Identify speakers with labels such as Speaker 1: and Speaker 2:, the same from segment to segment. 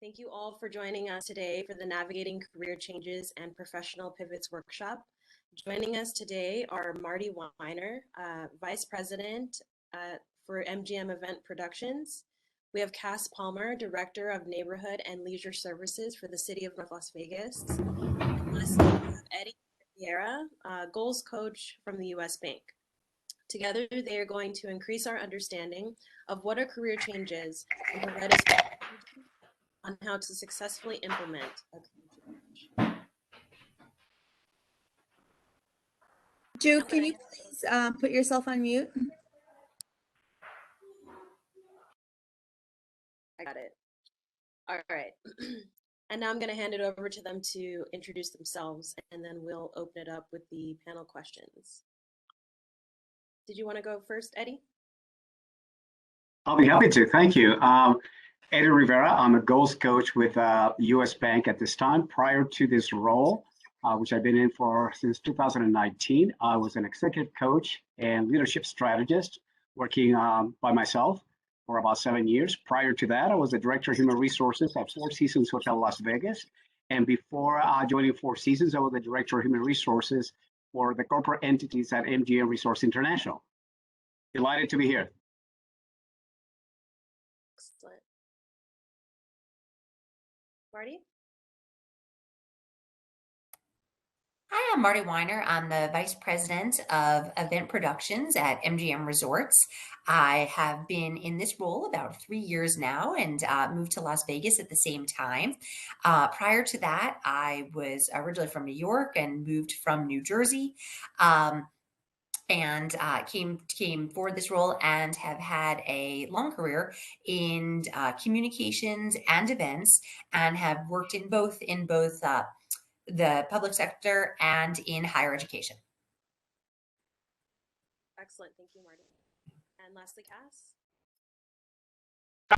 Speaker 1: Thank you all for joining us today for the Navigating Career Changes and Professional Pivots workshop. Joining us today are Marty Weiner, Vice President for MGM Event Productions. We have Cass Palmer, Director of Neighborhood and Leisure Services for the City of North Las Vegas. And lastly, we have Eddie Vieira, Goals Coach from the U.S. Bank. Together, they are going to increase our understanding of what a career change is and provide us on how to successfully implement a career change.
Speaker 2: Joe, can you please put yourself on mute?
Speaker 1: I got it. All right. And now I'm going to hand it over to them to introduce themselves, and then we'll open it up with the panel questions. Did you want to go first, Eddie?
Speaker 3: I'll be happy to. Thank you. Eddie Rivera. I'm a goals coach with U.S. Bank at this time. Prior to this role, which I've been in for since 2019, I was an executive coach and leadership strategist working by myself for about 7 years. Prior to that, I was the director of human resources at Four Seasons Hotel Las Vegas. And before joining Four Seasons, I was the director of human resources for the corporate entities at MGM Resource International. Delighted to be here.
Speaker 1: Excellent. Marty?
Speaker 4: Hi, I'm Marty Weiner. I'm the Vice President of Event Productions at MGM Resorts. I have been in this role about 3 years now and moved to Las Vegas at the same time. Prior to that, I was originally from New York and moved from New Jersey. And came for this role and have had a long career in communications and events, and have worked in both the public sector and in higher education.
Speaker 1: Excellent. Thank you, Marty. And lastly, Cass?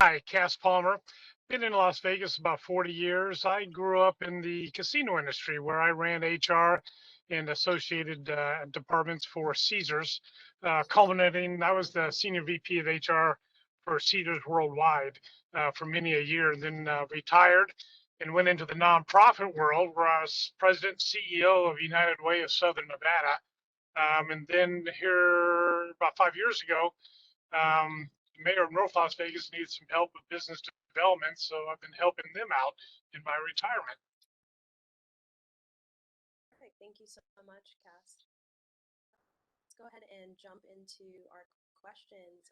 Speaker 5: Hi, Cass Palmer. Been in Las Vegas about 40 years. I grew up in the casino industry where I ran HR and associated departments for Caesars, culminating, I was the senior VP of HR for Caesars Worldwide for many a year, then retired and went into the nonprofit world where I was president and CEO of United Way of Southern Nevada. And then here about 5 years ago, the mayor of North Las Vegas needed some help with business development, so I've been helping them out in my retirement.
Speaker 1: Perfect. Thank you so much, Cass. Let's go ahead and jump into our questions.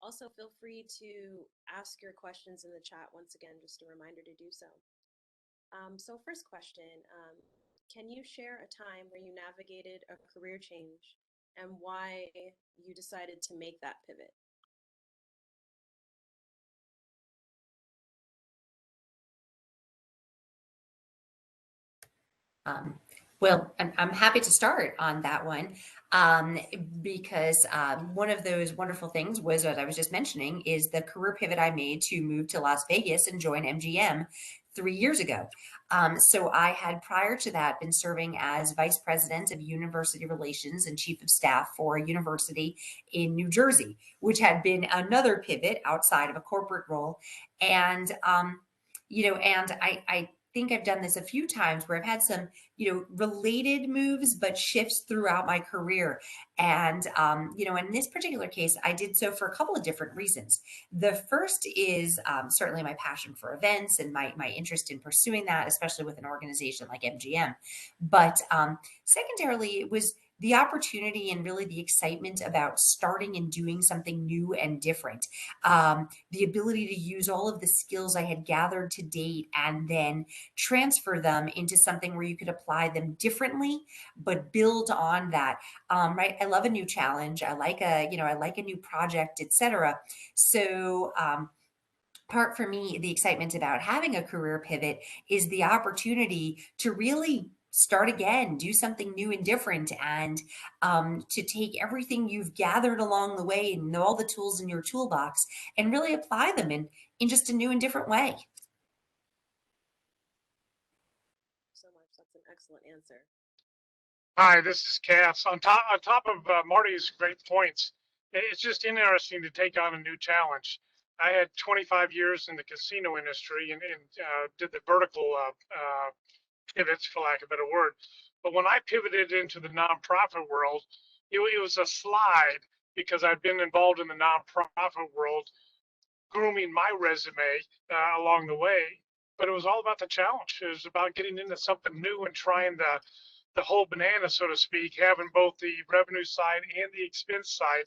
Speaker 1: Also, feel free to ask your questions in the chat. Once again, just a reminder to do so. So first question, can you share a time where you navigated a career change and why you decided to make that pivot?
Speaker 4: Well, I'm happy to start on that one because one of those wonderful things was, what I was just mentioning, is the career pivot I made to move to Las Vegas and join MGM 3 years ago. So I had, prior to that, been serving as vice president of university relations and chief of staff for a university in New Jersey, which had been another pivot outside of a corporate role. And, I think I've done this a few times where I've had some, related moves, but shifts throughout my career. And, in this particular case, I did so for a couple of different reasons. The first is certainly my passion for events and my interest in pursuing that, especially with an organization like MGM. But secondarily, it was the opportunity and really the excitement about starting and doing something new and different. The ability to use all of the skills I had gathered to date and then transfer them into something where you could apply them differently, but build on that. Right? I love a new challenge. I like a new project, etc. So, part for me, the excitement about having a career pivot is the opportunity to really start again, do something new and different, and to take everything you've gathered along the way and all the tools in your toolbox and really apply them in just a new and different way.
Speaker 1: So much. That's an excellent answer.
Speaker 5: Hi, this is Cass. On top of Marty's great points, it's just interesting to take on a new challenge. I had 25 years in the casino industry and did the vertical pivots, for lack of a better word. But when I pivoted into the nonprofit world, it was a slide because I'd been involved in the nonprofit world, grooming my resume along the way. But it was all about the challenge. It was about getting into something new and trying the whole banana, so to speak, having both the revenue side and the expense side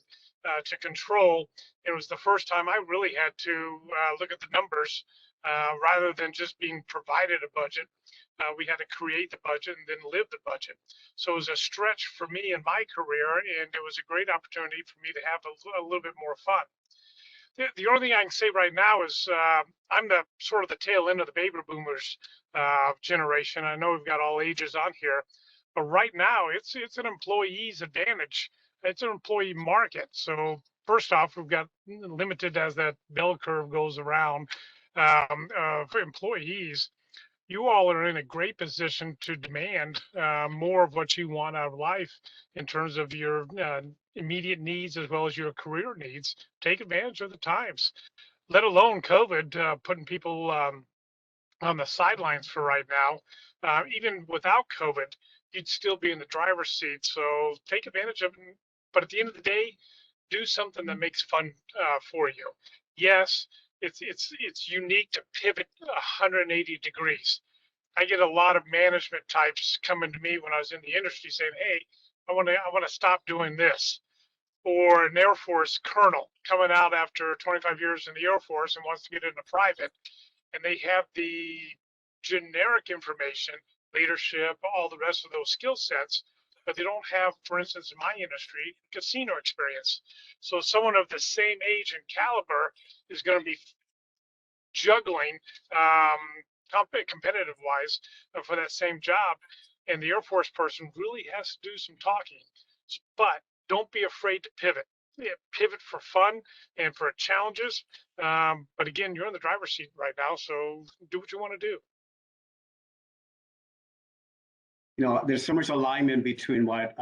Speaker 5: to control. It was the first time I really had to look at the numbers rather than just being provided a budget. We had to create the budget and then live the budget. So it was a stretch for me in my career, and it was a great opportunity for me to have a little bit more fun. The only thing I can say right now is I'm the sort of the tail end of the baby boomers generation. I know we've got all ages on here, but right now it's an employee's advantage. It's an employee market. So first off, we've got limited as that bell curve goes around for employees. You all are in a great position to demand more of what you want out of life in terms of your immediate needs as well as your career needs. Take advantage of the times, let alone COVID putting people on the sidelines for right now. Even without COVID, you'd still be in the driver's seat. So take advantage of it. But at the end of the day, do something that makes fun for you. Yes, it's unique to pivot 180 degrees. I get a lot of management types coming to me when I was in the industry saying, "Hey, I want to stop doing this." Or an Air Force colonel coming out after 25 years in the Air Force and wants to get into private, and they have the generic information, leadership, all the rest of those skill sets, but they don't have, for instance, in my industry, casino experience. So someone of the same age and caliber is going to be juggling competitive wise for that same job. And the Air Force person really has to do some talking. But don't be afraid to pivot. Yeah, pivot for fun and for challenges. But again, you're in the driver's seat right now, so do what you want to do.
Speaker 3: You know, there's so much alignment between what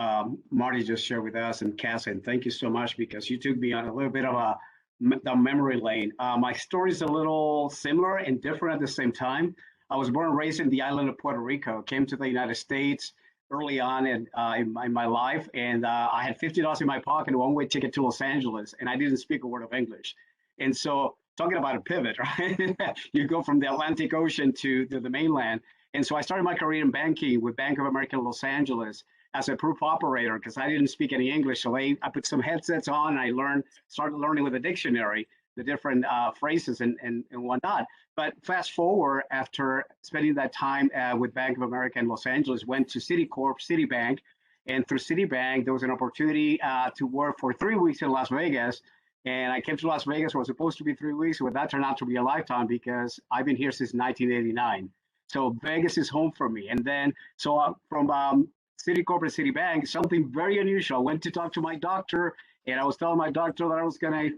Speaker 3: Marty just shared with us and Cass, and thank you so much because you took me on a little bit of the memory lane. My story is a little similar and different at the same time. I was born and raised in the island of Puerto Rico, came to the United States early on in my life, and I had $50 in my pocket, a one-way ticket to Los Angeles, and I didn't speak a word of English. And so talking about a pivot, right? You go from the Atlantic Ocean to the mainland. And so I started my career in banking with Bank of America in Los Angeles as a proof operator because I didn't speak any English. So I put some headsets on and I started learning with a dictionary, the different phrases and whatnot. But fast forward, after spending that time with Bank of America in Los Angeles, went to Citibank. And through Citibank, there was an opportunity to work for 3 weeks in Las Vegas. And I came to Las Vegas, it was supposed to be 3 weeks, but that turned out to be a lifetime because I've been here since 1989. So Vegas is home for me. And then, so from Citicorp and Citibank, something very unusual. I went to talk to my doctor, and I was telling my doctor that I was gonna,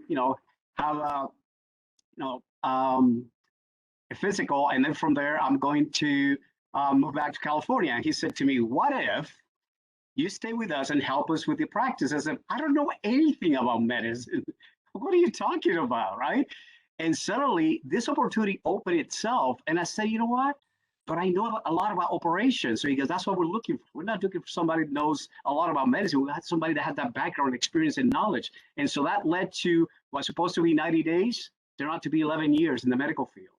Speaker 3: have a physical, and then from there, I'm going to move back to California. And he said to me, "What if you stay with us and help us with the practice?" I said, "I don't know anything about medicine. What are you talking about, right?" And suddenly, this opportunity opened itself, and I said, "You know what? But I know a lot about operations." So he goes, "That's what we're looking for. We're not looking for somebody that knows a lot about medicine. We had somebody that had that background, experience, and knowledge." And so that led to what's supposed to be 90 days, turned out to be 11 years in the medical field.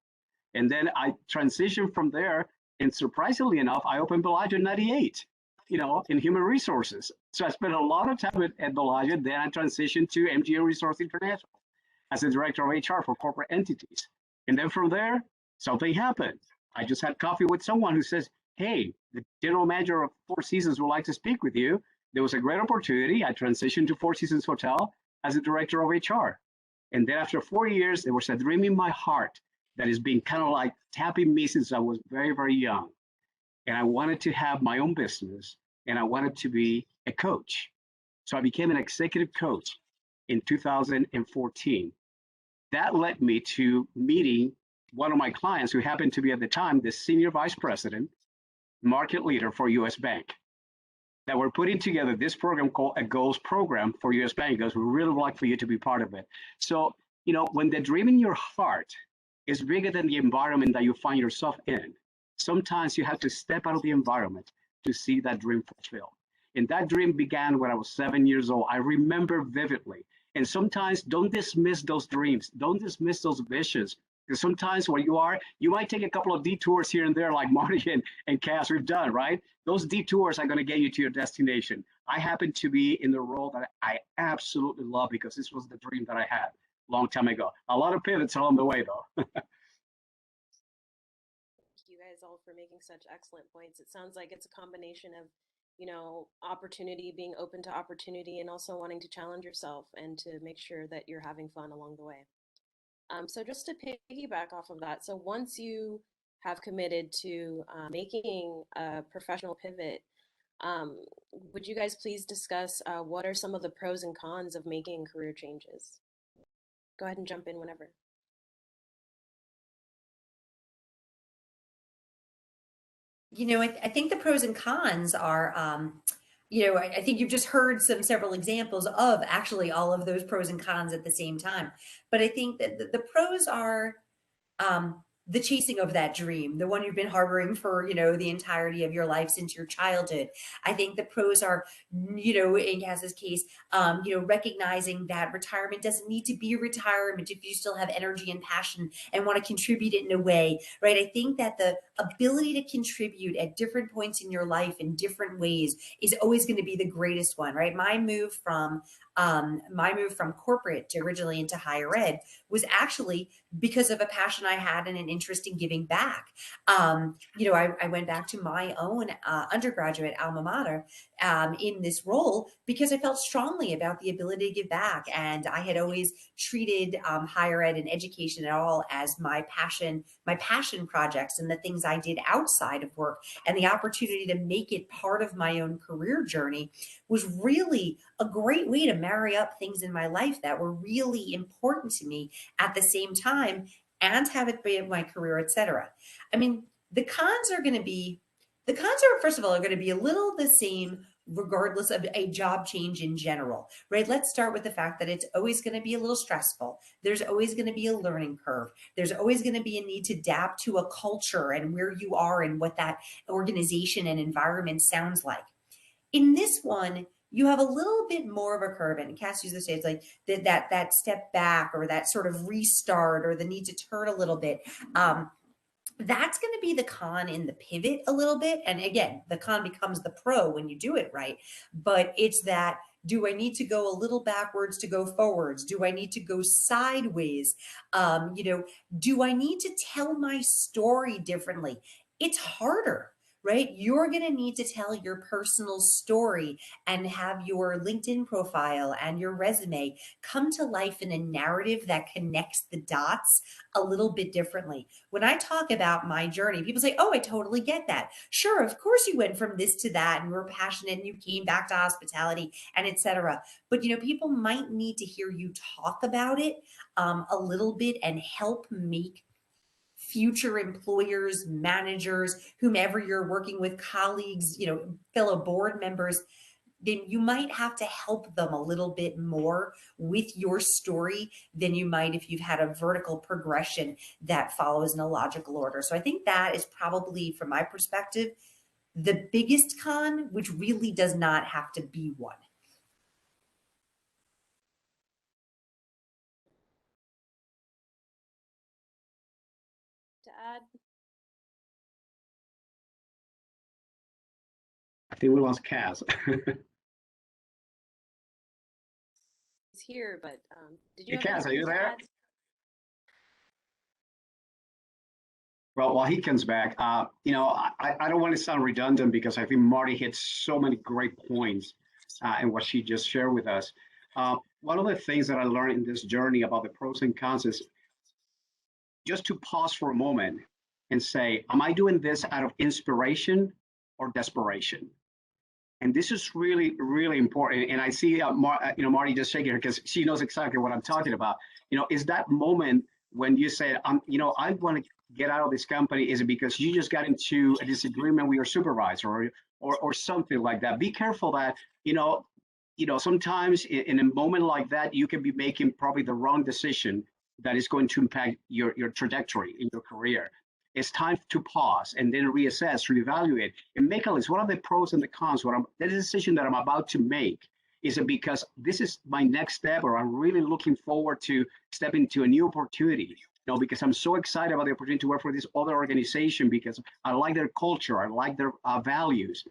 Speaker 3: And then I transitioned from there, and surprisingly enough, I opened Bellagio in 98, in human resources. So I spent a lot of time at Bellagio. Then I transitioned to MGM Resource International as the director of HR for corporate entities. And then from there, something happened. I just had coffee with someone who says, "Hey, the general manager of Four Seasons would like to speak with you." There was a great opportunity. I transitioned to Four Seasons Hotel as the director of HR. And then after 4 years, there was a dream in my heart that has been kind of like tapping me since I was very, very young. And I wanted to have my own business, and I wanted to be a coach. So I became an executive coach in 2014. That led me to meeting one of my clients who happened to be at the time the senior vice president, market leader for US Bank, that we're putting together this program called a goals program for US Bank because we really would like for you to be part of it. So, when the dream in your heart is bigger than the environment that you find yourself in, sometimes you have to step out of the environment to see that dream fulfilled. And that dream began when I was 7 years old. I remember vividly. And sometimes don't dismiss those dreams. Don't dismiss those visions. Because sometimes where you are, you might take a couple of detours here and there, like Marty and Cass have done, right? Those detours are going to get you to your destination. I happen to be in the role that I absolutely love because this was the dream that I had a long time ago. A lot of pivots along the way, though.
Speaker 1: Thank you guys all for making such excellent points. It sounds like it's a combination of, opportunity, being open to opportunity, and also wanting to challenge yourself and to make sure that you're having fun along the way. So just to piggyback off of that, so once you have committed to making a professional pivot, would you guys please discuss what are some of the pros and cons of making career changes? Go ahead and jump in whenever.
Speaker 4: I think the pros and cons are, I think you've just heard several examples of actually all of those pros and cons at the same time. But I think that the pros are the chasing of that dream, the one you've been harboring for, the entirety of your life since your childhood. I think the pros are, in Cass's case, recognizing that retirement doesn't need to be retirement if you still have energy and passion and want to contribute it in a way, right? I think that the ability to contribute at different points in your life in different ways is always going to be the greatest one, right? My move from corporate to originally into higher ed was actually because of a passion I had and an interest in giving back. I went back to my own undergraduate alma mater in this role because I felt strongly about the ability to give back. And I had always treated higher ed and education at all as my passion projects and the things I did outside of work. And the opportunity to make it part of my own career journey was really a great way to marry up things in my life that were really important to me at the same time and have it be in my career, etc. I mean, the cons are, first of all, are going to be a little the same regardless of a job change in general, right? Let's start with the fact that it's always going to be a little stressful. There's always going to be a learning curve. There's always going to be a need to adapt to a culture and where you are and what that organization and environment sounds like. In this one, you have a little bit more of a curve, and Cass used to say it's like that step back or that sort of restart or the need to turn a little bit. That's going to be the con in the pivot a little bit. And again, the con becomes the pro when you do it right. But it's that, do I need to go a little backwards to go forwards? Do I need to go sideways? Do I need to tell my story differently? It's harder, right? You're going to need to tell your personal story and have your LinkedIn profile and your resume come to life in a narrative that connects the dots a little bit differently. When I talk about my journey, people say, oh, I totally get that. Sure, of course you went from this to that and you were passionate and you came back to hospitality and etc. But, people might need to hear you talk about it a little bit and help make future employers, managers, whomever you're working with, colleagues, fellow board members, then you might have to help them a little bit more with your story than you might if you've had a vertical progression that follows in a logical order. So I think that is probably, from my perspective, the biggest con, which really does not have to be one.
Speaker 1: To add?
Speaker 3: I think we lost Cass.
Speaker 1: He's here, but did you
Speaker 3: Hey,
Speaker 1: have
Speaker 3: Cass, are
Speaker 1: anything
Speaker 3: you
Speaker 1: to
Speaker 3: there?
Speaker 1: add?
Speaker 3: Well, while he comes back, I don't want to sound redundant because I think Marty hit so many great points in what she just shared with us. One of the things that I learned in this journey about the pros and cons is just to pause for a moment and say, am I doing this out of inspiration or desperation? And this is really, really important. And I see, Marty just shaking her because she knows exactly what I'm talking about. Is that moment when you said, I want to get out of this company, is it because you just got into a disagreement with your supervisor or something like that? Be careful that, sometimes in a moment like that, you can be making probably the wrong decision that is going to impact your trajectory in your career. It's time to pause and then reassess, reevaluate, and make a list. What are the pros and the cons? The decision that I'm about to make, is it because this is my next step, or I'm really looking forward to stepping into a new opportunity? Because I'm so excited about the opportunity to work for this other organization because I like their culture, I like their values.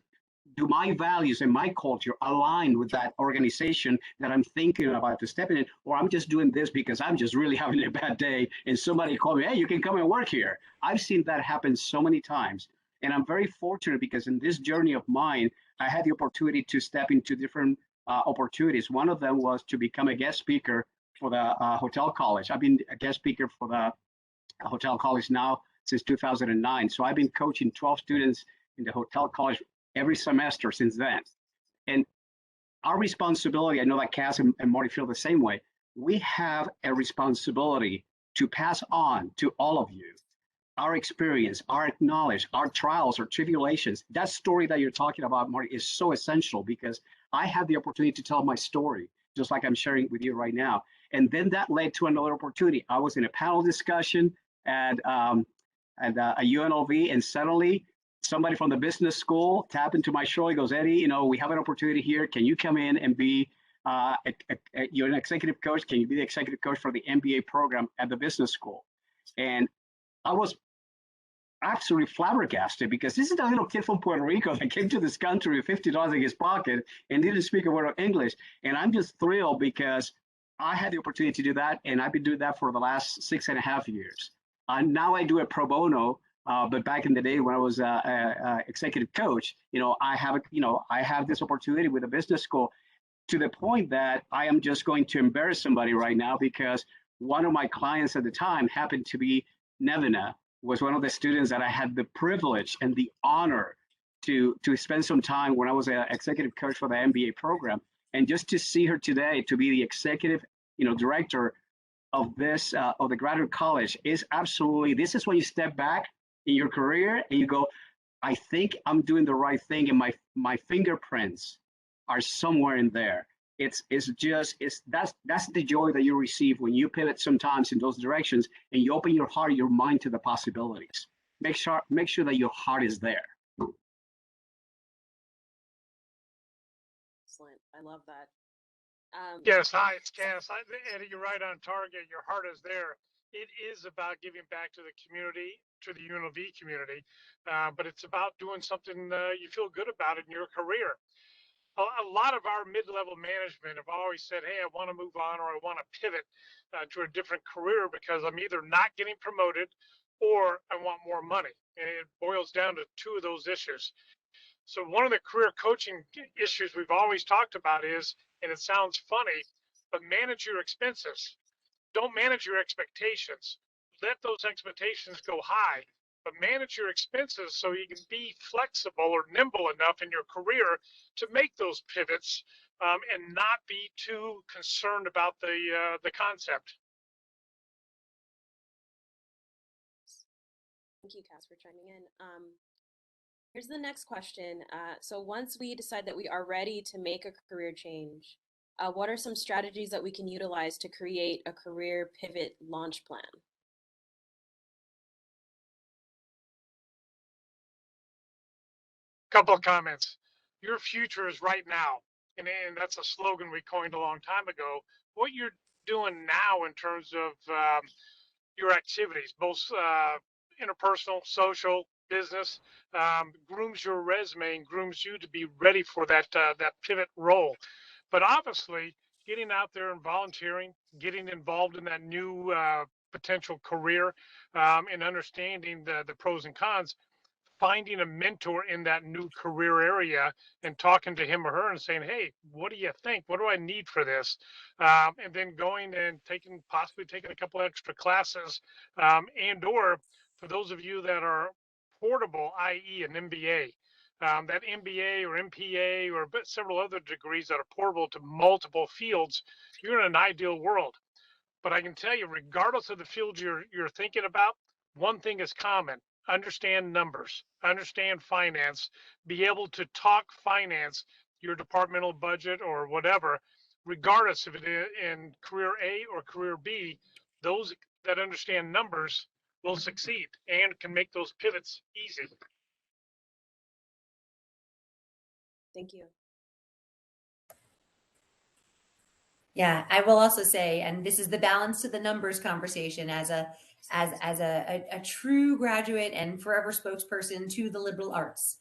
Speaker 3: Do my values and my culture align with that organization that I'm thinking about to step in? Or I'm just doing this because I'm just really having a bad day and somebody called me, hey, you can come and work here. I've seen that happen so many times. And I'm very fortunate because in this journey of mine, I had the opportunity to step into different opportunities. One of them was to become a guest speaker for the hotel college. I've been a guest speaker for the hotel college now since 2009. So I've been coaching 12 students in the hotel college every semester since then. And our responsibility, I know that Cass and Marty feel the same way, we have a responsibility to pass on to all of you our experience, our knowledge, our trials, our tribulations. That story that you're talking about, Marty, is so essential because I had the opportunity to tell my story, just like I'm sharing with you right now. And then that led to another opportunity. I was in a panel discussion at a UNLV, and suddenly somebody from the business school tapped into my shoulder. He goes, Eddie, we have an opportunity here. Can you come in and be, you're an executive coach. Can you be the executive coach for the MBA program at the business school? And I was absolutely flabbergasted because this is a little kid from Puerto Rico that came to this country with $50 in his pocket and didn't speak a word of English. And I'm just thrilled because I had the opportunity to do that, and I've been doing that for the last 6.5 years. Now I do it pro bono, but back in the day when I was a executive coach, I have this opportunity with a business school, to the point that I am just going to embarrass somebody right now because one of my clients at the time happened to be Nevina, was one of the students that I had the privilege and the honor to spend some time when I was an executive coach for the MBA program. And just to see her today, to be the executive, director of this, of the graduate college, is absolutely, this is when you step back in your career and you go, I think I'm doing the right thing, and my fingerprints are somewhere in there. That's the joy that you receive when you pivot sometimes in those directions and you open your heart, your mind to the possibilities. Make sure that your heart is there.
Speaker 1: Excellent. I love that.
Speaker 5: Yes, hi, it's Cass. Eddie, you're right on target. Your heart is there. It is about giving back to the community, to the UNLV community, but it's about doing something you feel good about in your career. A lot of our mid-level management have always said, hey, I want to move on, or I want to pivot to a different career because I'm either not getting promoted or I want more money. And it boils down to two of those issues. So one of the career coaching issues we've always talked about is, and it sounds funny, but manage your expenses. Don't manage your expectations. Let those expectations go high, but manage your expenses so you can be flexible or nimble enough in your career to make those pivots and not be too concerned about the concept.
Speaker 1: Thank you, Cass, for chiming in. Here's the next question. So once we decide that we are ready to make a career change, what are some strategies that we can utilize to create a career pivot launch plan?
Speaker 5: Couple of comments. Your future is right now. And that's a slogan we coined a long time ago. What you're doing now in terms of your activities, both interpersonal, social, business, grooms your resume and grooms you to be ready for that pivot role. But obviously, getting out there and volunteering, getting involved in that new potential career, and understanding the pros and cons, finding a mentor in that new career area and talking to him or her and saying, hey, what do you think? What do I need for this? And then going and possibly taking a couple extra classes, and or for those of you that are portable, i.e. an MBA, that MBA or MPA or several other degrees that are portable to multiple fields, you're in an ideal world. But I can tell you, regardless of the field you're thinking about, one thing is common: understand numbers, understand finance, be able to talk finance, your departmental budget or whatever, regardless if it is in career A or career B. those that understand numbers will succeed and can make those pivots easy.
Speaker 1: Thank you.
Speaker 4: Yeah, I will also say, and this is the balance to the numbers conversation as a true graduate and forever spokesperson to the liberal arts.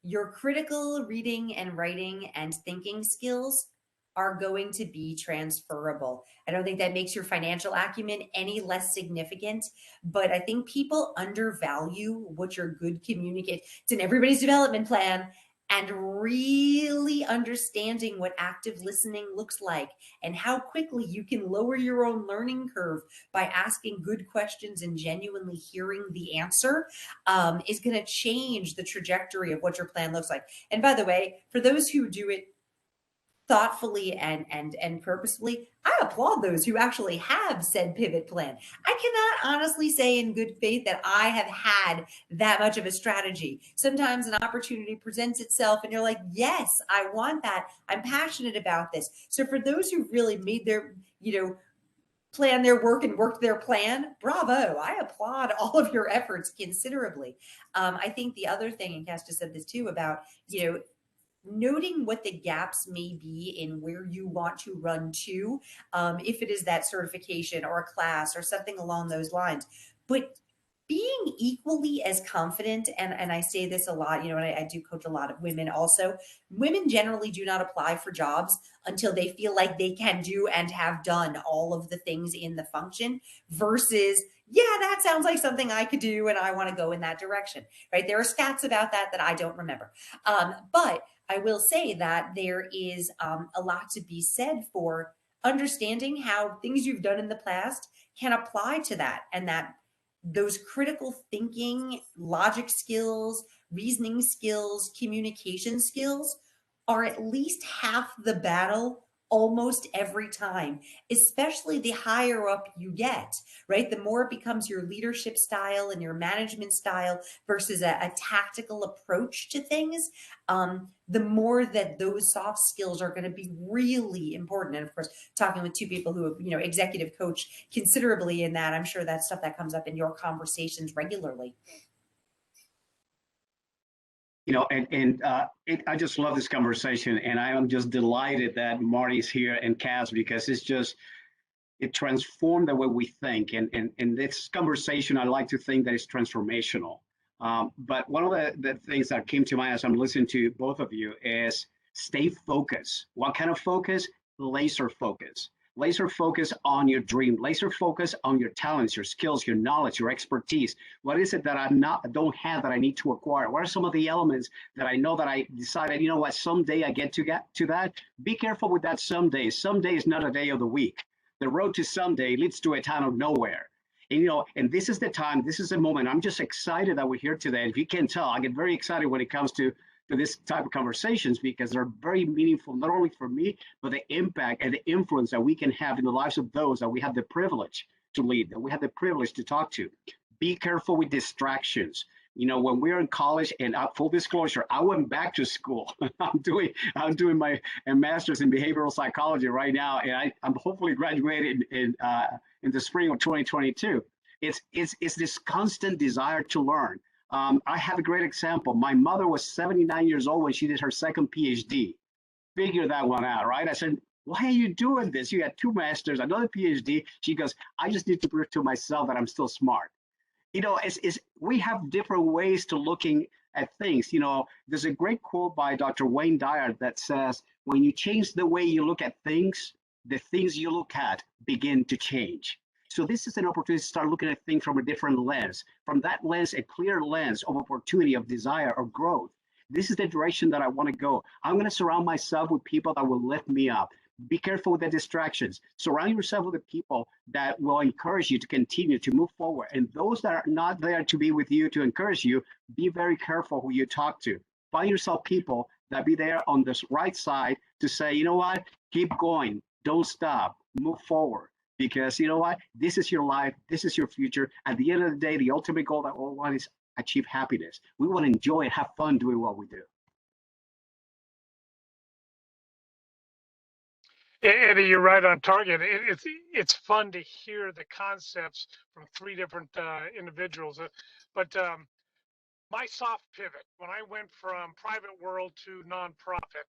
Speaker 4: Your critical reading and writing and thinking skills are going to be transferable. I don't think that makes your financial acumen any less significant, but I think people undervalue what your good communicate. It's in everybody's development plan, and really understanding what active listening looks like and how quickly you can lower your own learning curve by asking good questions and genuinely hearing the answer is going to change the trajectory of what your plan looks like. And by the way, for those who do it thoughtfully and purposefully, I applaud those who actually have said pivot plan. I cannot honestly say in good faith that I have had that much of a strategy. Sometimes an opportunity presents itself and you're like, yes, I want that. I'm passionate about this. So for those who really made their, plan their work and worked their plan, bravo. I applaud all of your efforts considerably. I think the other thing, and Cass just said this too, about, noting what the gaps may be in where you want to run to, if it is that certification or a class or something along those lines. But being equally as confident, and I say this a lot, and I do coach a lot of women also. Women generally do not apply for jobs until they feel like they can do and have done all of the things in the function versus, yeah, that sounds like something I could do and I want to go in that direction, right? There are stats about that I don't remember. But I will say that there is a lot to be said for understanding how things you've done in the past can apply to that, and that those critical thinking, logic skills, reasoning skills, communication skills are at least half the battle almost every time, especially the higher up you get, right? The more it becomes your leadership style and your management style versus a tactical approach to things, the more that those soft skills are going to be really important. And of course, talking with two people who have, executive coach considerably in that, I'm sure that's stuff that comes up in your conversations regularly.
Speaker 3: I just love this conversation, and I am just delighted that Marty's here and Cass, because it transformed the way we think. And this conversation, I like to think that it's transformational. But one of the things that came to mind as I'm listening to both of you is stay focused. What kind of focus? Laser focus. Laser focus on your dream. Laser focus on your talents, your skills, your knowledge, your expertise. What is it that I don't have that I need to acquire? What are some of the elements that I know that I decided, someday I get to that? Be careful with that someday. Someday is not a day of the week. The road to someday leads to a town of nowhere. And this is the time, this is the moment. I'm just excited that we're here today. If you can tell, I get very excited when it comes to this type of conversations, because they're very meaningful, not only for me, but the impact and the influence that we can have in the lives of those that we have the privilege to lead, that we have the privilege to talk to. Be careful with distractions. When we were in college, and full disclosure, I went back to school. I'm doing my master's in behavioral psychology right now, and I'm hopefully graduating in the spring of 2022. It's this constant desire to learn. I have a great example. My mother was 79 years old when she did her second PhD. Figure that one out, right? I said, why are you doing this? You got 2 masters, another PhD. She goes, I just need to prove to myself that I'm still smart. We have different ways to looking at things. There's a great quote by Dr. Wayne Dyer that says, when you change the way you look at things, the things you look at begin to change. So this is an opportunity to start looking at things from a different lens. From that lens, a clear lens of opportunity, of desire, of growth. This is the direction that I want to go. I'm going to surround myself with people that will lift me up. Be careful with the distractions. Surround yourself with the people that will encourage you to continue to move forward. And those that are not there to be with you, to encourage you, be very careful who you talk to. Find yourself people that be there on this right side to say, you know what, keep going, don't stop, move forward. Because you know what, this is your life, this is your future. At the end of the day, the ultimate goal that we all want is achieve happiness. We want to enjoy and have fun doing what we do.
Speaker 5: Eddie, you're right on target. It's fun to hear the concepts from three different individuals. But my soft pivot, when I went from private world to nonprofit,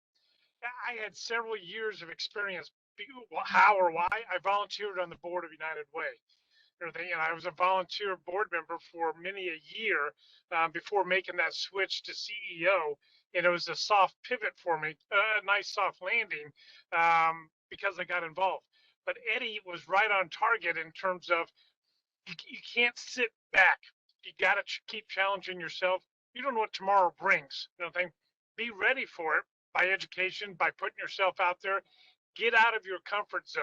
Speaker 5: I had several years of experience. How or why? I volunteered on the board of United Way. And I was a volunteer board member for many a year before making that switch to CEO. And it was a soft pivot for me, a nice soft landing because I got involved. But Eddie was right on target in terms of you can't sit back. You got to keep challenging yourself. You don't know what tomorrow brings. Be ready for it by education, by putting yourself out there. Get out of your comfort zone.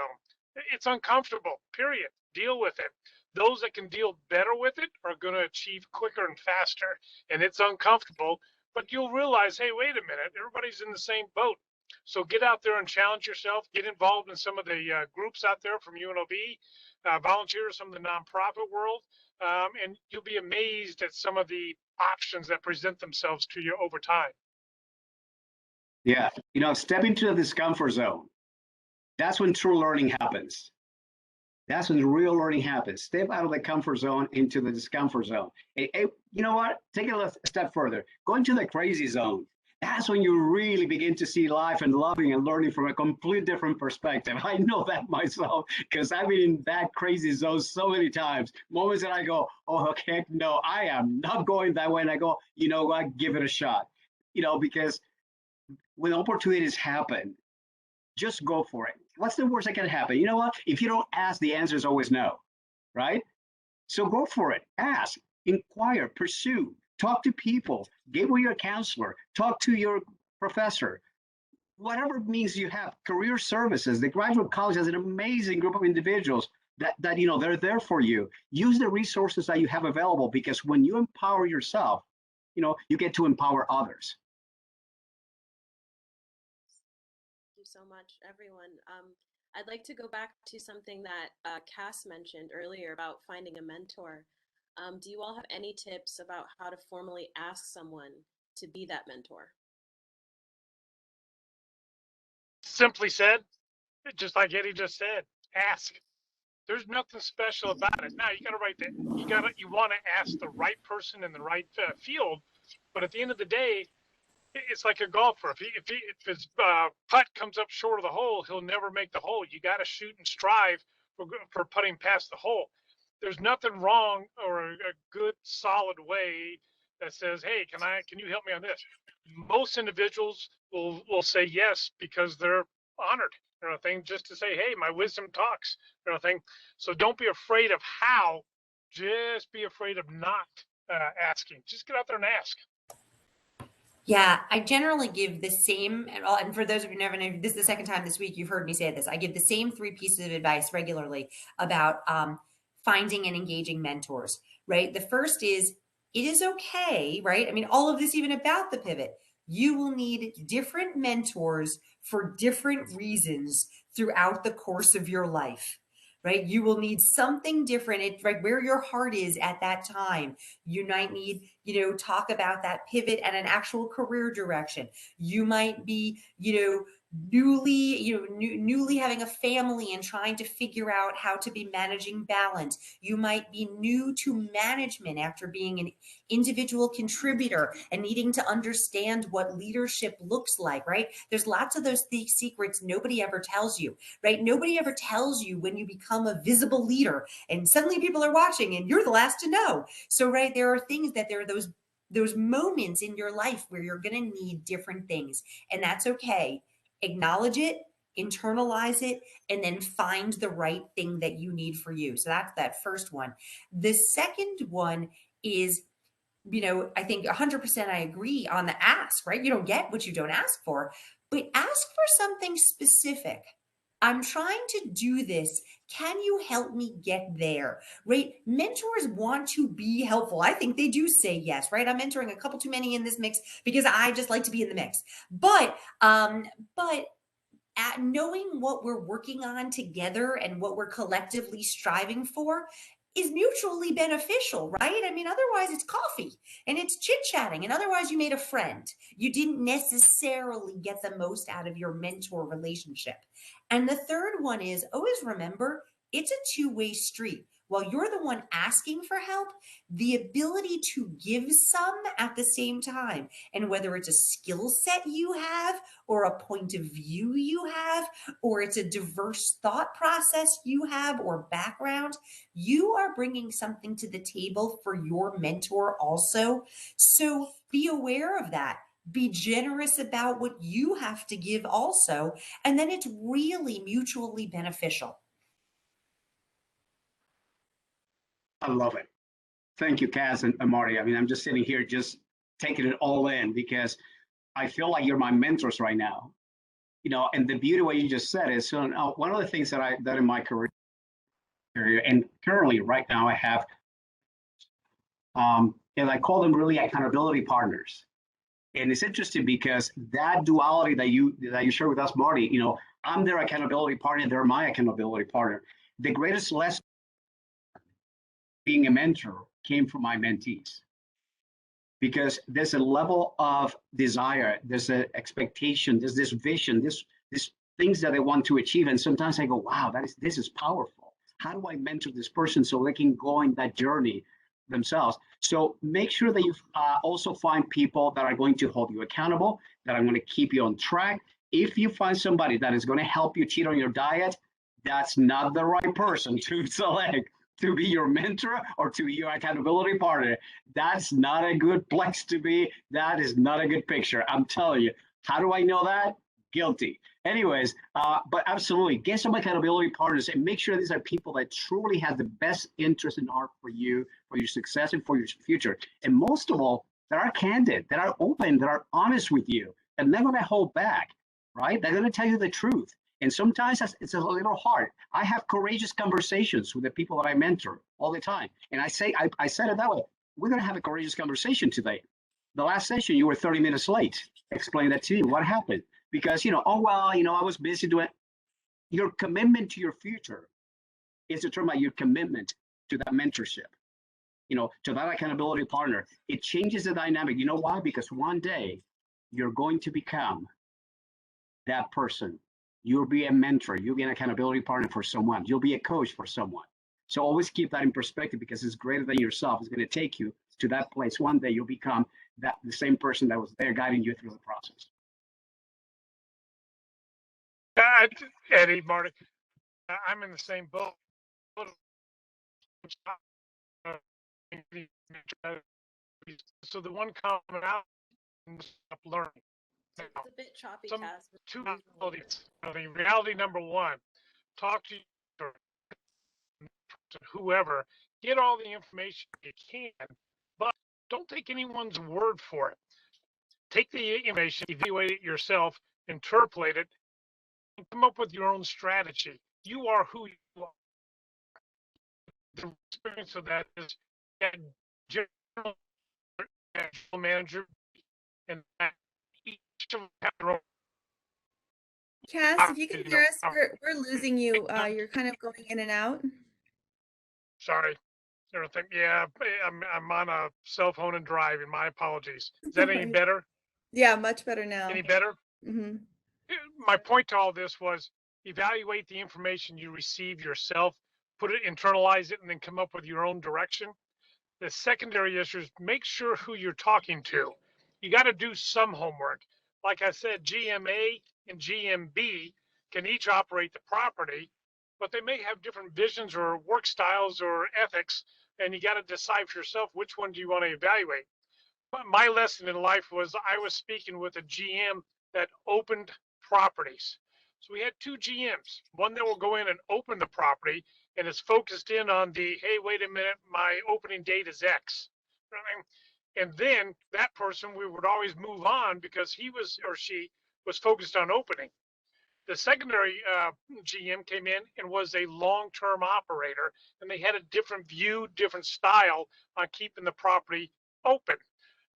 Speaker 5: It's uncomfortable, period. Deal with it. Those that can deal better with it are going to achieve quicker and faster. And it's uncomfortable, but you'll realize, hey, wait a minute, everybody's in the same boat. So get out there and challenge yourself. Get involved in some of the groups out there from UNLV, volunteer some of the nonprofit world, and you'll be amazed at some of the options that present themselves to you over time.
Speaker 3: Yeah, step into the discomfort zone. That's when true learning happens. That's when real learning happens. Step out of the comfort zone into the discomfort zone. Hey, you know what? Take a step further. Go into the crazy zone. That's when you really begin to see life and loving and learning from a complete different perspective. I know that myself because I've been in that crazy zone so many times. Moments that I go, oh, okay, no, I am not going that way. And I go, you know what? Give it a shot. Because when opportunities happen, just go for it. What's the worst that can happen? You know what? If you don't ask, the answer is always no, right? So go for it. Ask, inquire, pursue, talk to people, get with your counselor, talk to your professor, whatever means you have. Career services, the graduate college has an amazing group of individuals that they're there for you. Use the resources that you have available, because when you empower yourself, you get to empower others.
Speaker 1: So much, everyone. I'd like to go back to something that Cass mentioned earlier about finding a mentor. Do you all have any tips about how to formally ask someone to be that mentor?
Speaker 5: Simply said, just like Eddie just said, ask. There's nothing special about it. Now you got to write that. You want to ask the right person in the right field, but at the end of the day, it's like a golfer. If his putt comes up short of the hole, he'll never make the hole. You got to shoot and strive for putting past the hole. There's nothing wrong or a good solid way that says, hey, can you help me on this? Most individuals will say yes because they're honored, just to say, hey, my wisdom talks, So don't be afraid of how, just be afraid of not asking. Just get out there and ask.
Speaker 4: Yeah, I generally give the same, and for those of you who never know, this is the second time this week you've heard me say this. I give the same 3 pieces of advice regularly about finding and engaging mentors, right? The first is, it is okay, right? I mean, all of this, even about the pivot, you will need different mentors for different reasons throughout the course of your life. Right? You will need something different. It's right where your heart is at that time. You might need, talk about that pivot and an actual career direction. You might be, newly having a family and trying to figure out how to be managing balance. You might be new to management after being an individual contributor and needing to understand what leadership looks like, right? There's lots of those secrets nobody ever tells you, right? Nobody ever tells you when you become a visible leader and suddenly people are watching and you're the last to know. So, right, there are things that there are those moments in your life where you're going to need different things, and that's okay. Acknowledge it, internalize it, and then find the right thing that you need for you. So that's that first one. The second one is, I think 100% I agree on the ask, right? You don't get what you don't ask for, but ask for something specific. I'm trying to do this. Can you help me get there? Right? Mentors want to be helpful. I think they do say yes, right? I'm mentoring a couple too many in this mix because I just like to be in the mix. But at knowing what we're working on together and what we're collectively striving for is mutually beneficial, right? I mean, otherwise it's coffee and it's chit-chatting, and otherwise you made a friend. You didn't necessarily get the most out of your mentor relationship. And the third one is always remember it's a two-way street. While you're the one asking for help, the ability to give some at the same time, and whether it's a skill set you have, or a point of view you have, or it's a diverse thought process you have, or background, you are bringing something to the table for your mentor also. So be aware of that. Be generous about what you have to give also, and then it's really mutually beneficial.
Speaker 3: I love it. Thank you, Kaz and Marty. I mean, I'm just sitting here just taking it all in because I feel like you're my mentors right now. And the beauty of what you just said is, so one of the things that in my career, and currently right now I have, and I call them really accountability partners. And it's interesting because that duality that you share with us, Marty, I'm their accountability partner, they're my accountability partner. The greatest lesson being a mentor came from my mentees. Because there's a level of desire, there's an expectation, there's this vision, this things that they want to achieve. And sometimes I go, wow, this is powerful. How do I mentor this person so they can go in that journey themselves? So make sure that you also find people that are going to hold you accountable, that are going to keep you on track. If you find somebody that is going to help you cheat on your diet, that's not the right person to select to be your mentor or to be your accountability partner. That's not a good place to be. That is not a good picture. I'm telling you. How do I know that? Guilty. Anyways, but absolutely, get some accountability partners and make sure these are people that truly have the best interest in heart for you, for your success, and for your future. And most of all, that are candid, that are open, that are honest with you, and they're going to hold back, right? They're going to tell you the truth. And sometimes it's a little hard. I have courageous conversations with the people that I mentor all the time. And I said it that way. We're going to have a courageous conversation today. The last session, you were 30 minutes late. Explain that to you. What happened? Because, I was busy doing your commitment to your future is determined by your commitment to that mentorship, to that accountability partner. It changes the dynamic. You know why? Because one day you're going to become that person. You'll be a mentor. You'll be an accountability partner for someone. You'll be a coach for someone. So always keep that in perspective because it's greater than yourself. It's going to take you to that place. One day you'll become the same person that was there guiding you through the process.
Speaker 5: Eddie, Marty, I'm in the same boat. So the one common out and stop learning.
Speaker 1: It's a bit choppy,
Speaker 5: Some
Speaker 1: Cass.
Speaker 5: two realities. Reality number one, talk to whoever, get all the information you can, but don't take anyone's word for it. Take the information, evaluate it yourself, interpolate it, and come up with your own strategy. You are who you are. The experience of that is that general manager, and that each of them have their own.
Speaker 2: Cass, if you can hear us, we're losing you. You're kind of going in and out.
Speaker 5: Sorry. Everything. Yeah, I'm on a cell phone and driving. My apologies. Is that any better?
Speaker 2: Yeah, much better now.
Speaker 5: Any better?
Speaker 2: Mm-hmm.
Speaker 5: My point to all this was evaluate the information you receive yourself, put it, internalize it, and then come up with your own direction. The secondary issue is make sure who you're talking to. You got to do some homework. Like I said, GMA and GMB can each operate the property, but they may have different visions or work styles or ethics, and you got to decide for yourself which one do you want to evaluate. But my lesson in life was I was speaking with a GM that opened properties. So we had two GMs, one that will go in and open the property and is focused in on the, hey, wait a minute, my opening date is X. And then that person, we would always move on because he was or she was focused on opening. The secondary GM came in and was a long-term operator, and they had a different view, different style on keeping the property open.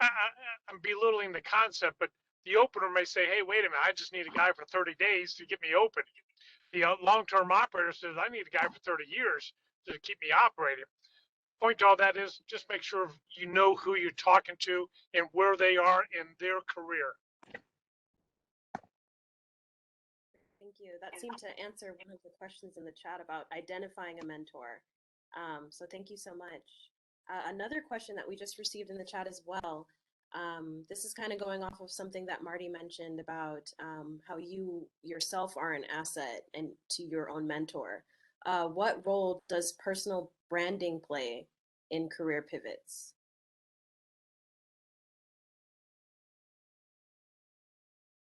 Speaker 5: I'm belittling the concept, but the opener may say, hey, wait a minute, I just need a guy for 30 days to get me open. The long-term operator says, I need a guy for 30 years to keep me operating. Point to all that is just make sure you know who you're talking to and where they are in their career.
Speaker 1: Thank you. That seemed to answer one of the questions in the chat about identifying a mentor. So thank you so much. Another question that we just received in the chat as well. This is kind of going off of something that Marty mentioned about how you yourself are an asset and to your own mentor. What role does personal branding play in career pivots?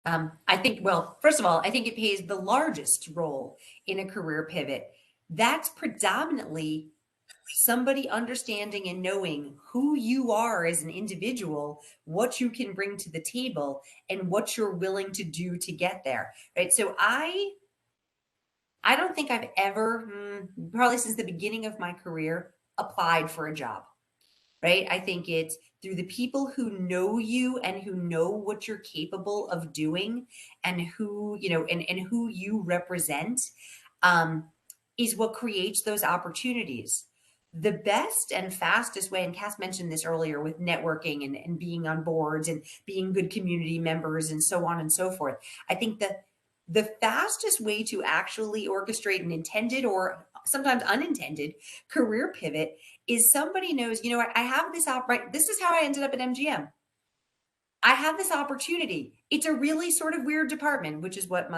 Speaker 4: I think, well, first of all, I think it plays the largest role in a career pivot. That's predominantly somebody understanding and knowing who you are as an individual, what you can bring to the table, and what you're willing to do to get there, right? So I don't think I've ever, probably since the beginning of my career, applied for a job, right? I think it's through the people who know you and who know what you're capable of doing and who, and who you represent, is what creates those opportunities. The best and fastest way, and Cass mentioned this earlier with networking and being on boards and being good community members and so on and so forth. I think that the fastest way to actually orchestrate an intended or sometimes unintended career pivot is somebody knows, I have this right. This is how I ended up at MGM. I have this opportunity. It's a really sort of weird department, which is what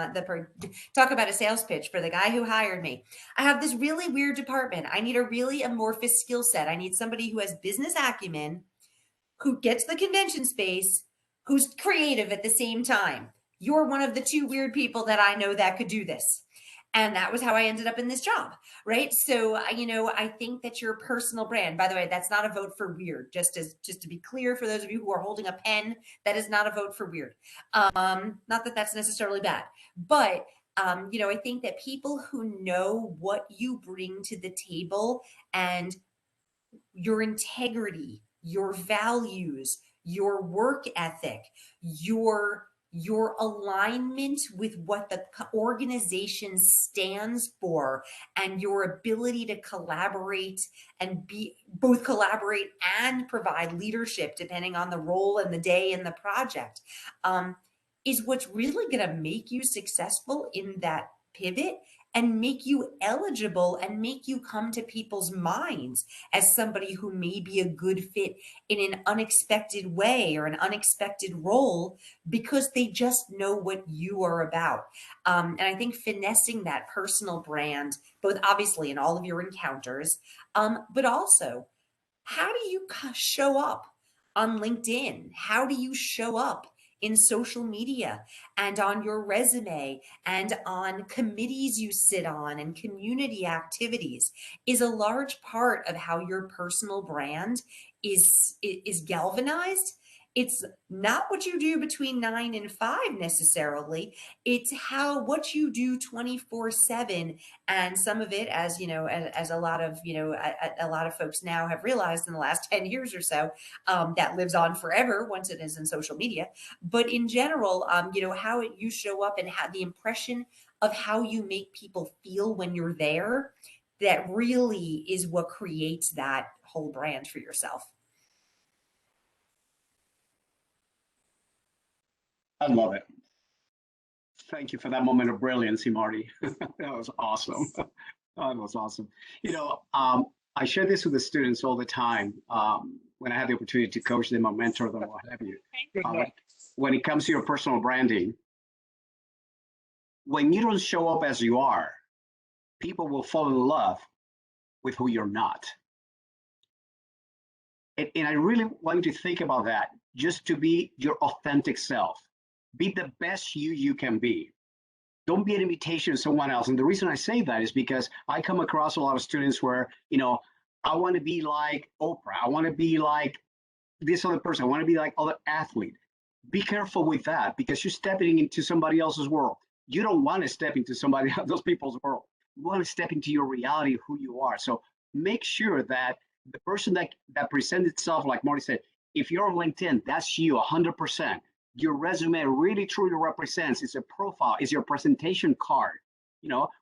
Speaker 4: talk about a sales pitch for the guy who hired me. I have this really weird department. I need a really amorphous skill set. I need somebody who has business acumen, who gets the convention space, who's creative at the same time. You're one of the two weird people that I know that could do this. And that was how I ended up in this job, right? So, I think that your personal brand, by the way, that's not a vote for weird, just to be clear for those of you who are holding a pen, that is not a vote for weird. Not that that's necessarily bad, but I think that people who know what you bring to the table and your integrity, your values, your work ethic, your alignment with what the organization stands for, and your ability to collaborate and both collaborate and provide leadership depending on the role and the day and the project, is what's really going to make you successful in that pivot and make you eligible and make you come to people's minds as somebody who may be a good fit in an unexpected way or an unexpected role because they just know what you are about. And I think finessing that personal brand, both obviously in all of your encounters, but also how do you show up on LinkedIn? How do you show up in social media and on your resume and on committees you sit on and community activities is a large part of how your personal brand is galvanized. It's not what you do between 9 and 5 necessarily. It's what you do 24/7. And some of it, as as a lot of a lot of folks now have realized in the last 10 years or so, that lives on forever once it is in social media. But in general, how you show up and how the impression of how you make people feel when you're there, that really is what creates that whole brand for yourself.
Speaker 3: I love it. Thank you for that moment of brilliancy, Marty. That was awesome. That was awesome. I share this with the students all the time when I have the opportunity to coach them or mentor them or what have you. When it comes to your personal branding, when you don't show up as you are, people will fall in love with who you're not. And I really want you to think about that, just to be your authentic self. Be the best you can be. Don't be an imitation of someone else. And the reason I say that is because I come across a lot of students where, I want to be like Oprah. I want to be like this other person. I want to be like other athlete. Be careful with that because you're stepping into somebody else's world. You don't want to step into those people's world. You want to step into your reality of who you are. So make sure that the person that presents itself, like Marty said, if you're on LinkedIn, that's you 100%. Your resume really truly represents, it's a profile, it's your presentation card.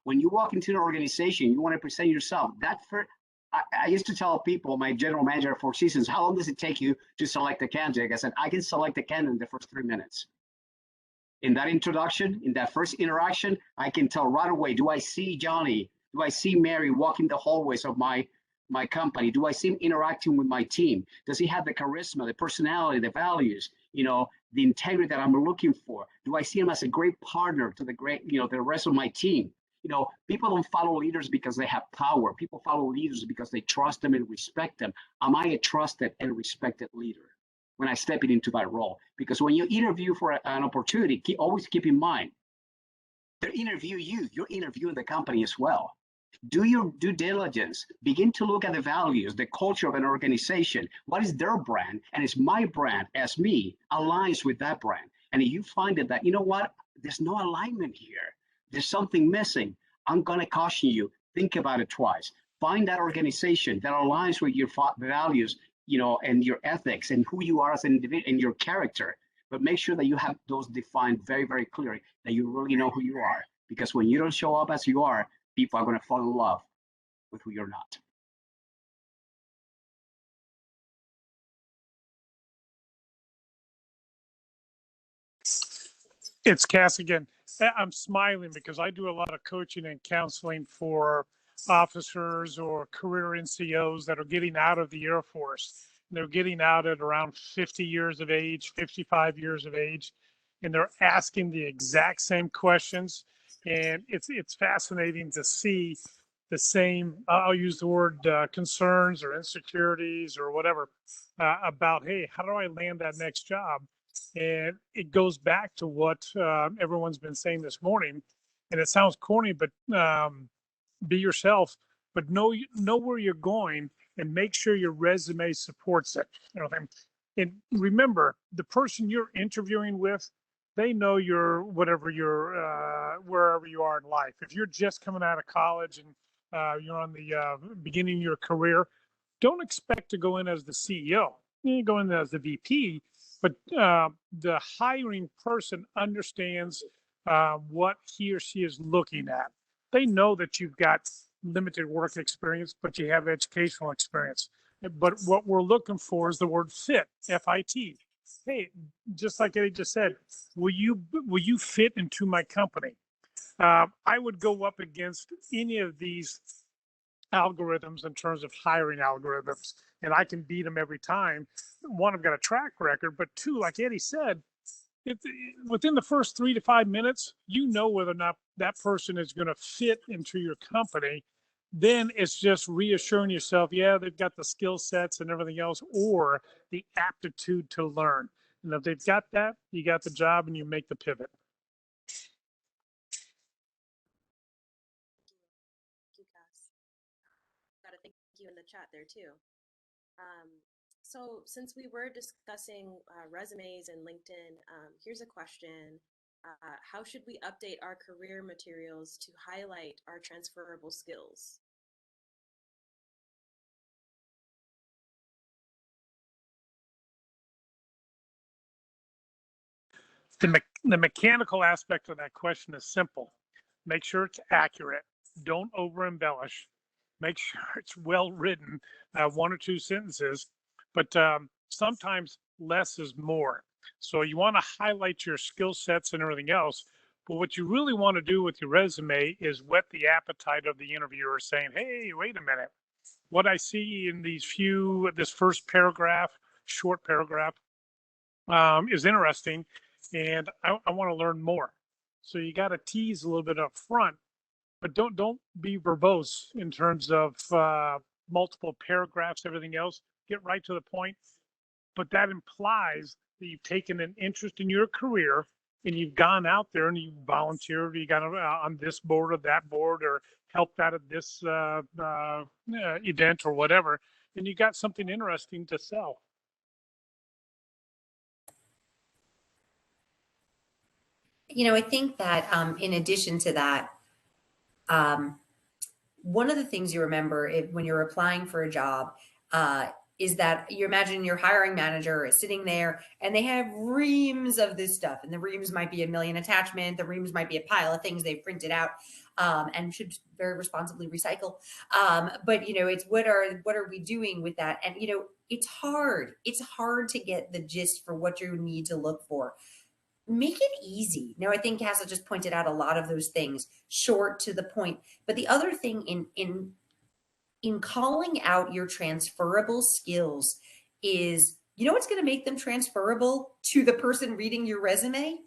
Speaker 3: When you walk into an organization, you want to present yourself. I used to tell people, my general manager at Four Seasons, how long does it take you to select a candidate? I said, I can select a candidate in the first 3 minutes. In that introduction, in that first interaction, I can tell right away, do I see Johnny? Do I see Mary walking the hallways of my company? Do I see him interacting with my team? Does he have the charisma, the personality, the values, the integrity that I'm looking for? Do I see him as a great partner to the rest of my team? People don't follow leaders because they have power. People follow leaders because they trust them and respect them. Am I a trusted and respected leader when I step into that role? Because when you interview for an opportunity, always keep in mind, they interview you, you're interviewing the company as well. Do your due diligence. Begin to look at the values, the culture of an organization. What is their brand? And is my brand, as me, aligns with that brand? And if you find that, there's no alignment here. There's something missing. I'm going to caution you. Think about it twice. Find that organization that aligns with your values, and your ethics and who you are as an individual and your character. But make sure that you have those defined very, very clearly, that you really know who you are. Because when you don't show up as you are, people are going to fall in love with who you're not.
Speaker 5: It's Cass again. I'm smiling because I do a lot of coaching and counseling for officers or career NCOs that are getting out of the Air Force. They're getting out at around 50 years of age, 55 years of age, and they're asking the exact same questions. And it's fascinating to see the same, I'll use the word concerns or insecurities or whatever about, hey, how do I land that next job? And it goes back to what everyone's been saying this morning. And it sounds corny, but be yourself, but know where you're going and make sure your resume supports it. And remember, the person you're interviewing with, they know you're whatever you're wherever you are in life. If you're just coming out of college and you're on the beginning of your career, don't expect to go in as the CEO. You go in as the VP, but the hiring person understands what he or she is looking at. They know that you've got limited work experience, but you have educational experience. But what we're looking for is the word fit, F-I-T. Hey, just like Eddie just said, will you fit into my company? I would go up against any of these algorithms in terms of hiring algorithms, and I can beat them every time. One, I've got a track record, but two, like Eddie said, within the first 3 to 5 minutes, whether or not that person is going to fit into your company. Then it's just reassuring yourself, yeah, they've got the skill sets and everything else, or the aptitude to learn. And if they've got that, you got the job and you make the pivot.
Speaker 1: Thank you, Cass. Got to thank you in the chat there too. So since we were discussing resumes and LinkedIn, here's a question. How should we update our career materials to highlight our transferable skills?
Speaker 5: The mechanical aspect of that question is simple. Make sure it's accurate. Don't over embellish. Make sure it's well written, 1 or 2 sentences, but sometimes less is more. So you want to highlight your skill sets and everything else, but what you really want to do with your resume is whet the appetite of the interviewer, saying, hey, wait a minute. What I see in this first paragraph, short paragraph, is interesting, and I want to learn more. So you got to tease a little bit up front, but don't be verbose in terms of multiple paragraphs, everything else. Get right to the point. But that implies that you've taken an interest in your career and you've gone out there and you volunteered, you got on this board or that board, or helped out at this event or whatever, and you got something interesting to sell.
Speaker 4: I think that in addition to that, one of the things you remember when you're applying for a job is that you imagine your hiring manager is sitting there and they have reams of this stuff, and the reams might be a million attachment, the reams might be a pile of things they've printed out and should very responsibly recycle. But it's what are we doing with that? And it's hard to get the gist for what you need to look for. make it easy. Now, I think Casa just pointed out a lot of those things, short to the point. But the other thing in calling out your transferable skills is, you know what's going to make them transferable to the person reading your resume?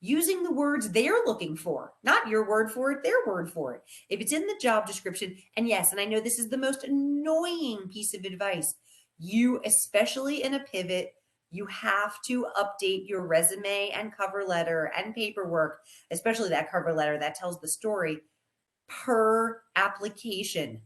Speaker 4: Using the words they're looking for, not your word for it, their word for it. If it's in the job description, and yes, and I know this is the most annoying piece of advice, you, especially in a pivot, you have to update your resume and cover letter and paperwork, especially that cover letter that tells the story, per application,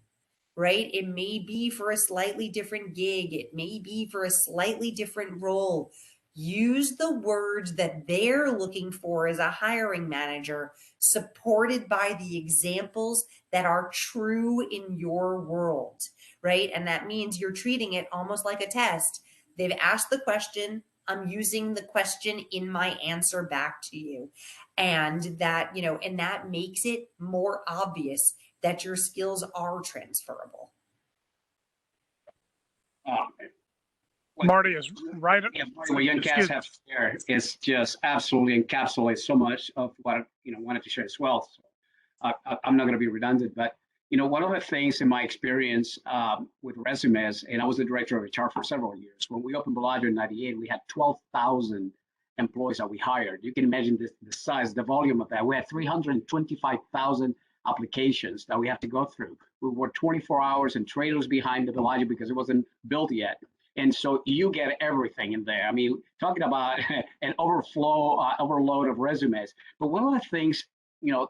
Speaker 4: right? It may be for a slightly different gig. It may be for a slightly different role. Use the words that they're looking for as a hiring manager, supported by the examples that are true in your world, right? And that means you're treating it almost like a test. They've asked the question, I'm using the question in my answer back to you. And that, and that makes it more obvious that your skills are transferable.
Speaker 5: Marty is right.
Speaker 3: Yeah, what young cats have shared is just absolutely encapsulates so much of what wanted to share as well. So, I'm not going to be redundant, but one of the things in my experience with resumes, and I was the director of HR for several years. When we opened Bellagio in '98, we had 12,000 employees that we hired. You can imagine the size, the volume of that. We had 325,000 applications that we have to go through. We worked 24 hours and trailers behind the Bellagio because it wasn't built yet. And so you get everything in there. I mean, talking about an overload of resumes. But one of the things,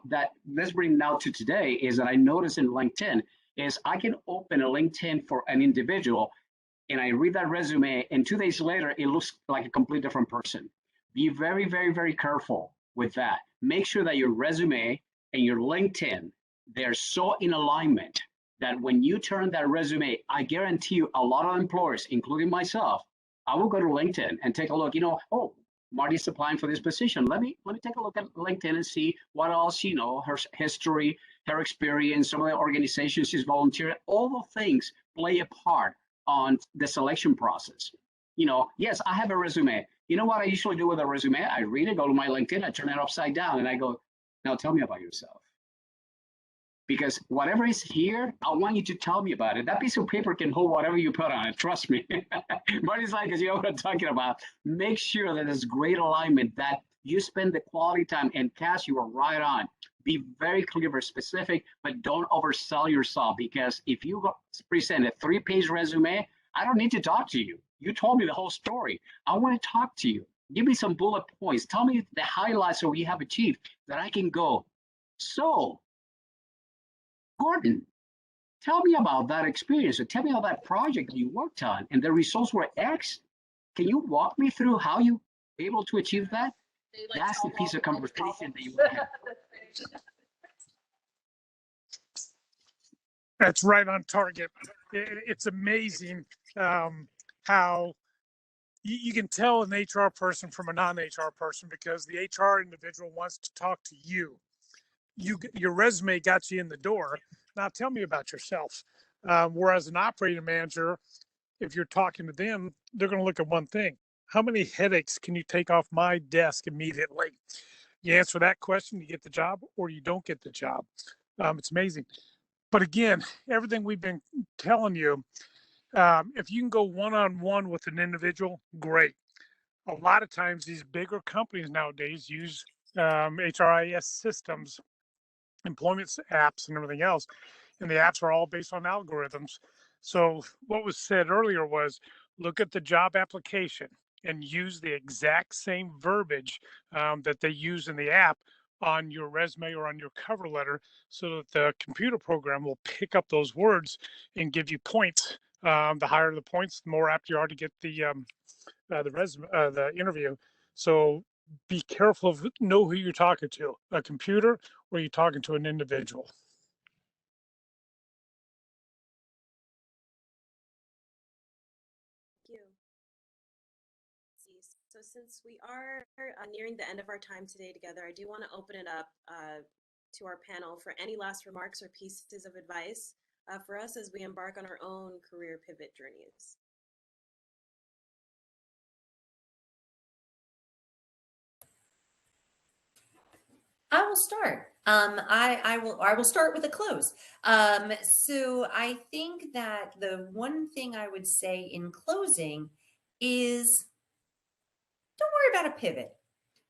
Speaker 3: that let's bring now to today is that I noticed in LinkedIn is I can open a LinkedIn for an individual and I read that resume and 2 days later, it looks like a completely different person. Be very, very, very careful with that. Make sure that your resume and your LinkedIn, they're so in alignment that when you turn that resume, I guarantee you a lot of employers, including myself, I will go to LinkedIn and take a look, oh, Marty's applying for this position. Let me take a look at LinkedIn and see what else, her history, her experience, some of the organizations she's volunteered, all the things play a part on the selection process. Yes, I have a resume. You know what I usually do with a resume? I read it, go to my LinkedIn, I turn it upside down and I go, now tell me about yourself. Because whatever is here, I want you to tell me about it. That piece of paper can hold whatever you put on it, trust me. But it's like, you know what I'm talking about. Make sure that there's great alignment, that you spend the quality time, and Cass, you are right on. Be very clear, very specific, but don't oversell yourself, because if you present a 3-page resume, I don't need to talk to you. You told me the whole story. I want to talk to you. Give me some bullet points. Tell me the highlights of what you have achieved that I can go. So, Gordon, tell me about that experience, or tell me about that project that you worked on and the results were X. Can you walk me through how you were able to achieve that? That's the piece of conversation that you want to have.
Speaker 5: That's right on target. It's amazing how you can tell an HR person from a non-HR person, because the HR individual wants to talk to you. Your resume got you in the door. Now tell me about yourself. Whereas an operating manager, if you're talking to them, they're going to look at one thing. How many headaches can you take off my desk immediately? You answer that question, you get the job, or you don't get the job. It's amazing. But again, everything we've been telling you, if you can go one-on-one with an individual, great. A lot of times these bigger companies nowadays use HRIS systems, employment apps and everything else, and the apps are all based on algorithms. So what was said earlier was, look at the job application and use the exact same verbiage that they use in the app on your resume or on your cover letter, so that the computer program will pick up those words and give you points. The higher the points, the more apt you are to get the resume, the interview. So be careful of know who you're talking to, a computer or you're talking to an individual.
Speaker 1: Thank you. So since we are nearing the end of our time today together, I do want to open it up to our panel for any last remarks or pieces of advice for us as we embark on our own career pivot journeys.
Speaker 4: I will start. I will start with a close. So I think that the one thing I would say in closing is don't worry about a pivot,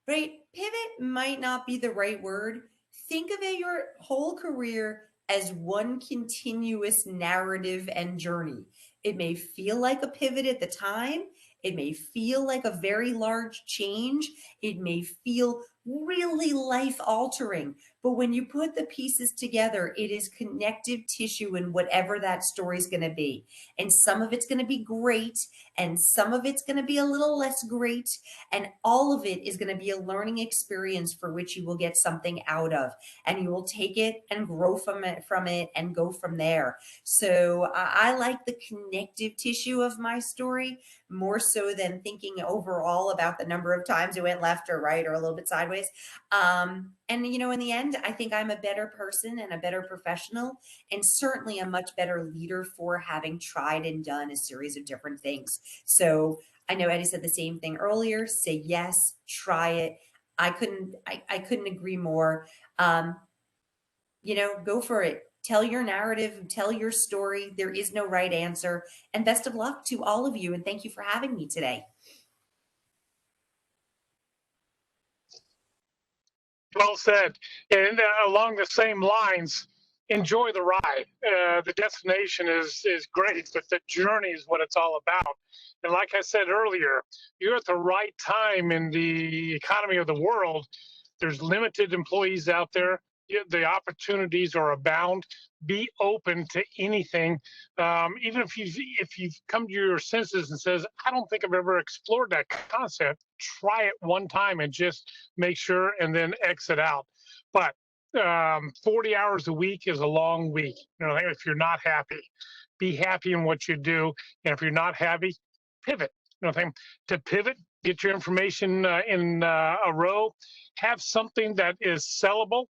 Speaker 4: right? Pivot might not be the right word. Think of it, your whole career as one continuous narrative and journey. It may feel like a pivot at the time. It may feel like a very large change. It may feel really life altering. But when you put the pieces together, it is connective tissue in whatever that story is going to be. And some of it's going to be great, and some of it's going to be a little less great. And all of it is going to be a learning experience for which you will get something out of. And you will take it and grow from it and go from there. So I like the connective tissue of my story more so than thinking overall about the number of times it went left or right or a little bit sideways. And, you know, in the end, I think I'm a better person and a better professional, and certainly a much better leader for having tried and done a series of different things. So I know Eddie said the same thing earlier. Say yes, try it. I couldn't agree more. You know, go for it. Tell your narrative, tell your story. There is no right answer. And best of luck to all of you. And thank you for having me today.
Speaker 5: Well said. And along the same lines, enjoy the ride. The destination is great, but the journey is what it's all about. And like I said earlier, you're at the right time in the economy of the world. There's limited employees out there. The opportunities are abound. Be open to anything, even if you've come to your senses and says, "I don't think I've ever explored that concept." Try it one time and just make sure, and then exit out. But 40 hours a week is a long week. You know, if you're not happy, be happy in what you do, and if you're not happy, pivot. You know, to pivot, get your information in a row, have something that is sellable.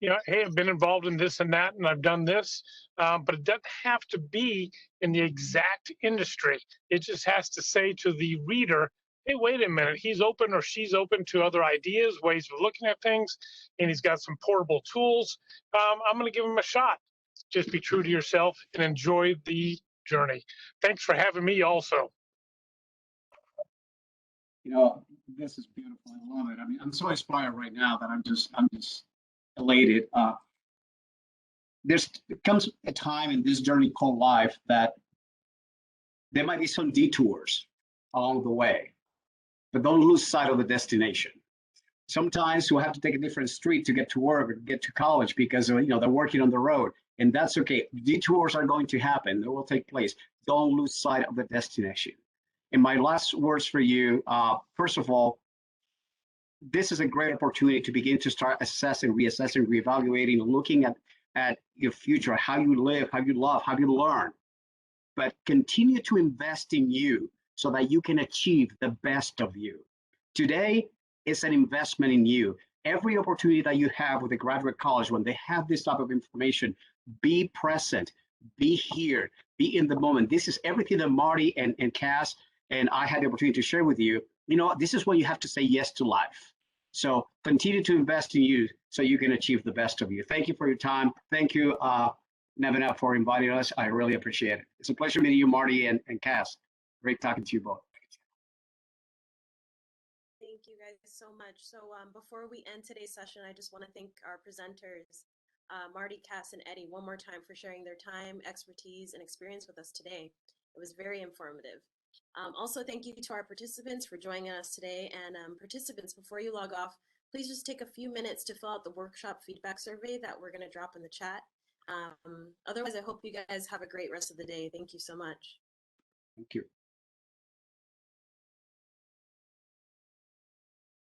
Speaker 5: You know, hey, I've been involved in this and that, and I've done this, but it doesn't have to be in the exact industry. It just has to say to the reader, hey, wait a minute, he's open or she's open to other ideas, ways of looking at things, and he's got some portable tools. I'm going to give him a shot. Just be true to yourself and enjoy the journey. Thanks for having me also.
Speaker 3: You know, this is beautiful. I love it. I mean, I'm so inspired right now that I'm just elated. There comes a time in this journey called life that there might be some detours along the way, but don't lose sight of the destination. Sometimes we'll have to take a different street to get to work or get to college because you know they're working on the road, and that's okay. Detours are going to happen; they will take place. Don't lose sight of the destination. And my last words for you: first of all, this is a great opportunity to begin to start assessing, reassessing, reevaluating, looking at your future, how you live, how you love, how you learn. But continue to invest in you so that you can achieve the best of you. Today is an investment in you. Every opportunity that you have with a graduate college, when they have this type of information, be present, be here, be in the moment. This is everything that Marty and Cass and I had the opportunity to share with you. You know, this is when you have to say yes to life. So continue to invest in you so you can achieve the best of you. Thank you for your time. Thank you, Nevina, for inviting us. I really appreciate it. It's a pleasure meeting you, Marty and Cass. Great talking to you both.
Speaker 1: Thank you guys so much. So before we end today's session, I just want to thank our presenters, Marty, Cass, and Eddie, one more time for sharing their time, expertise, and experience with us today. It was very informative. Also, thank you to our participants for joining us today. And participants, before you log off, please just take a few minutes to fill out the workshop feedback survey that we're going to drop in the chat. Otherwise, I hope you guys have a great rest of the day. Thank you so much.
Speaker 3: Thank you.